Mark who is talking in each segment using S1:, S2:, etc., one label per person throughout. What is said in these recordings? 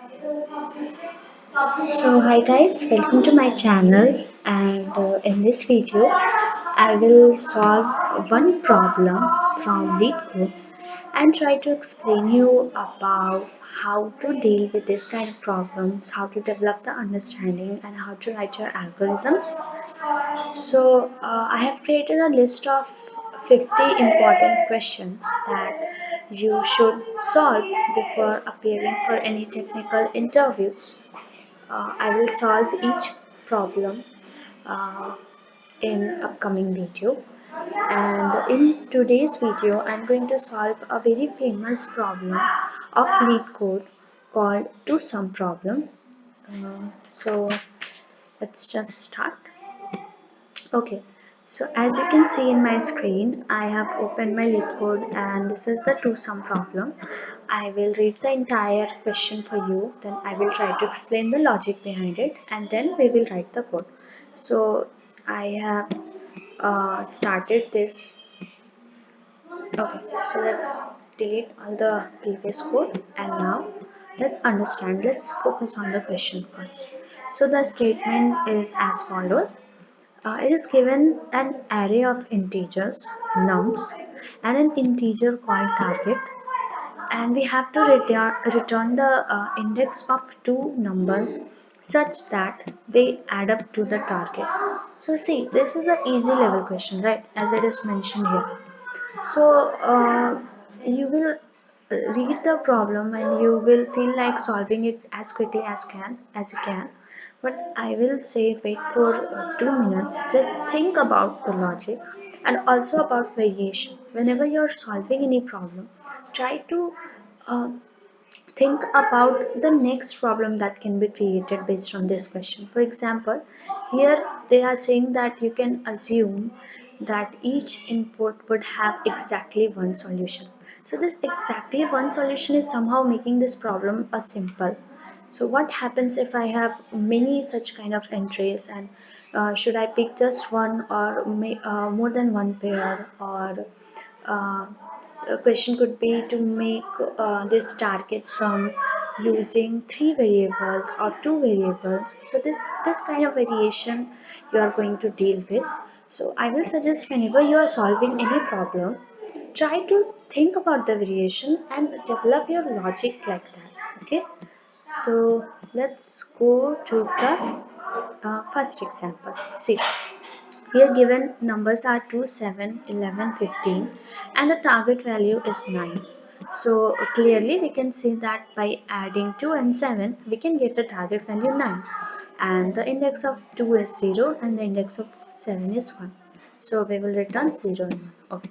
S1: So hi guys, welcome to my channel, and in this video I will solve one problem from LeetCode and try to explain you about how to deal with this kind of problems, how to develop the understanding and how to write your algorithms. So I have created a list of 50 important questions that you should solve before appearing for any technical interviews. I will solve each problem uh, in upcoming video, and in today's video I'm going to solve a very famous problem of LeetCode called two sum problem. So let's just start. Okay, so as you can see in my screen, I have opened my LeetCode and this is the two sum problem. I will read the entire question for you, then I will try to explain the logic behind it, and then we will write the code. So I have started this. Okay, so let's delete all the previous code and now let's understand. Let's focus on the question first. So the statement is as follows. It is given an array of integers, nums, and an integer called target, and we have to return the index of two numbers such that they add up to the target. So see, this is an easy level question, right? As it is mentioned here. So you will read the problem and you will feel like solving it as quickly as you can. But I will say wait for 2 minutes. Just think about the logic and also about variation. Whenever you're solving any problem, try to uh, think about the next problem that can be created based on this question. For example, here they are saying that you can assume that each input would have exactly one solution. So this exactly one solution is somehow making this problem a simple. So what happens if I have many such kind of entries, and should I pick just one or more than one pair, or uh, a question could be to make this target sum using three variables or two variables. So this kind of variation you are going to deal with. So I will suggest whenever you are solving any problem, try to think about the variation and develop your logic like that. Okay, so let's go to the first example. See, here given numbers are 2, 7, 11, 15, and the target value is 9. So clearly we can see that by adding 2 and 7 we can get the target value 9, and the index of 2 is 0 and the index of 7 is 1. So we will return 0 and 1. Okay.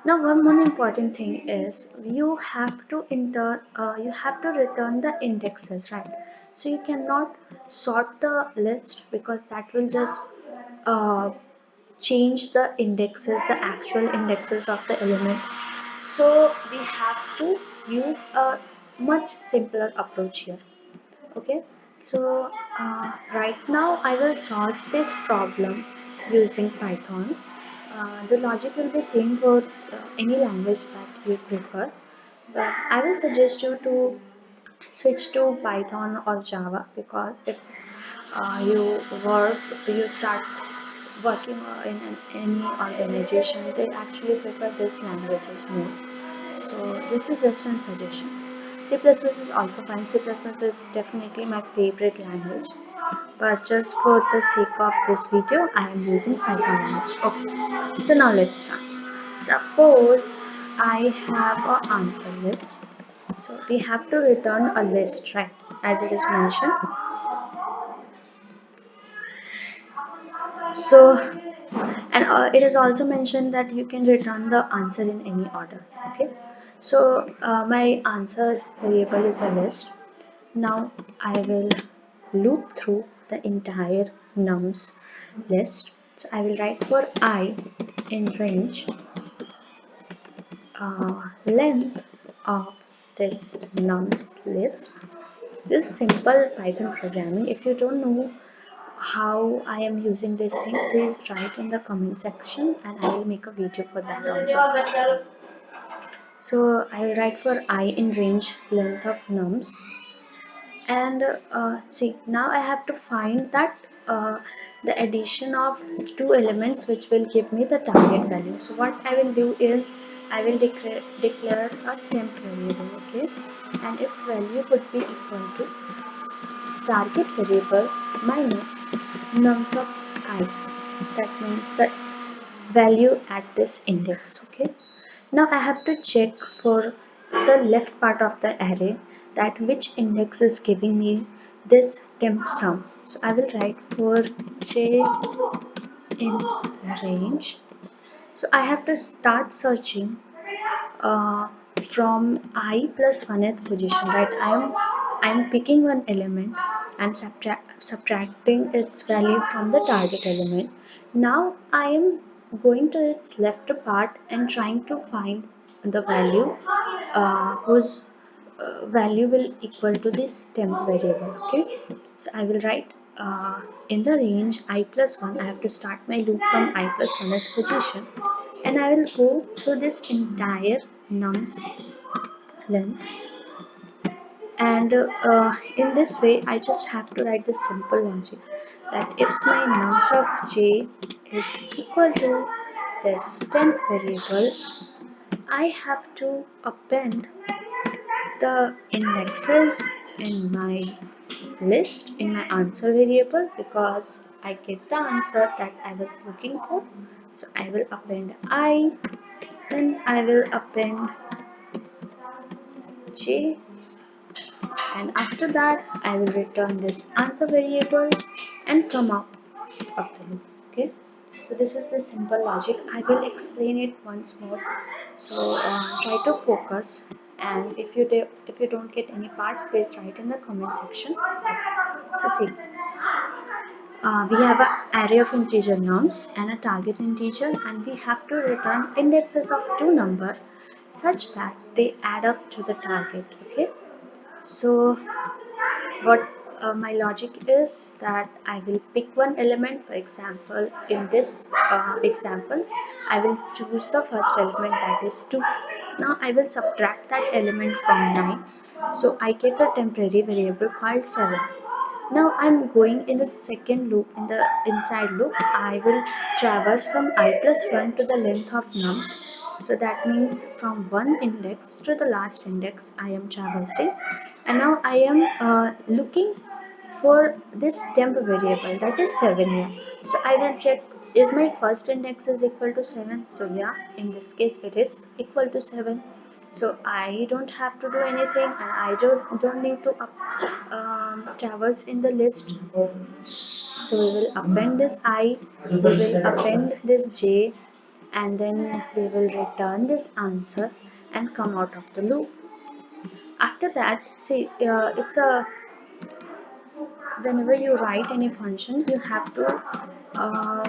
S1: Now one more important thing is you have to return the indexes, right? So you cannot sort the list because that will just uh, change the indexes, the actual indexes of the element. So we have to use a much simpler approach here. Okay, so right now I will solve this problem using Python. The logic will be same for any language that you prefer, but I will suggest you to switch to Python or Java, because if you start working any organization, they actually prefer this languages more. So this is just a suggestion. C++ is also fine. C++ is definitely my favorite language, but just for the sake of this video, I am using Python language. Okay, so now let's start. Suppose I have an answer list. So we have to return a list, right? As it is mentioned. So, and it is also mentioned that you can return the answer in any order. Okay. So my answer variable is a list. Now I will loop through the entire nums list. So I will write for I in range length of this nums list. This simple Python programming. If you don't know how I am using this thing, please write in the comment section and I will make a video for that also. So I will write for I in range length of nums, And see, now I have to find that the addition of two elements which will give me the target value. So what I will do is I will declare a temp variable, okay, and its value would be equal to target variable minus nums of I. That means the value at this index, okay. Now I have to check for the left part of the array that which index is giving me this temp sum. So I will write for j in range. So I have to start searching uh, from I plus 1th position, right? I'm picking one element. I'm subtracting its value from the target element. Now I am going to its left part and trying to find the value whose value will equal to this temp variable, okay. So I will write in the range I plus 1. I have to start my loop from I plus 1th position, and I will go through this entire nums length. And in this way I just have to write this simple logic that if my nums of j is equal to this temp variable, I have to append the indexes in my list in my answer variable, because I get the answer that I was looking for. So I will append I, then I will append j, and after that I will return this answer variable and come out of the loop, okay. So this is the simple logic. I will explain it once more, so try to focus, and if you don't get any part, please write in the comment section. So see, we have an array of integer nums and a target integer, and we have to return indexes of two numbers such that they add up to the target, okay. So what my logic is that I will pick one element. For example, in this example, I will choose the first element, that is 2. Now I will subtract that element from 9. So I get a temporary variable called 7. Now I'm going in the second loop, in the inside loop. I will traverse from I plus 1 to the length of nums. So that means from one index to the last index I am traversing. And now I am looking for this temp variable, that is 7 here. So I will check, is my first index is equal to 7? So yeah, in this case it is equal to 7. So I don't have to do anything, and I just don't need to traverse in the list. So we will append this I, we will append this j, and then we will return this answer and come out of the loop. After that, see, it's a whenever you write any function, you have to uh,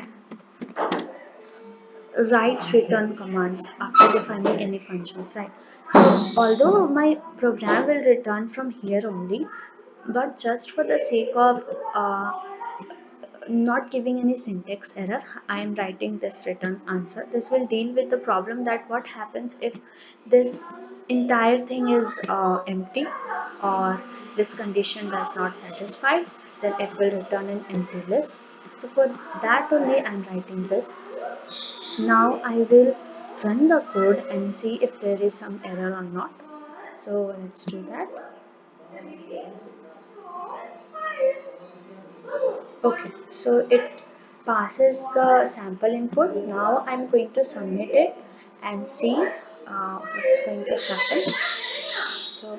S1: write return commands after defining any functions, right? So although my program will return from here only, but just for the sake of not giving any syntax error, I am writing this return answer. This will deal with the problem that what happens if this entire thing is empty, or this condition does not satisfy, then it will return an empty list. So for that only I am writing this. Now I will run the code and see if there is some error or not. So let's do that. Okay, so it passes the sample input. Now I'm going to submit it and see what's going to happen. So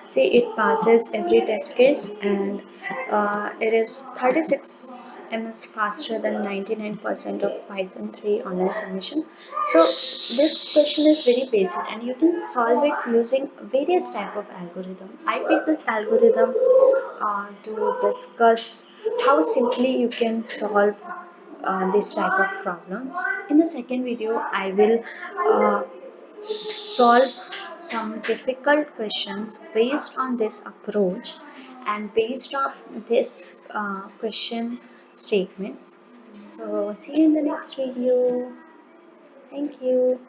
S1: see, it passes every test case, and it is 36 ms faster than 99% of Python 3 online submission. So this question is very basic, and you can solve it using various type of algorithm. I picked this algorithm to discuss how simply you can solve this type of problems. In the second video, I will solve some difficult questions based on this approach and based off this question statements. So see you in the next video. Thank you.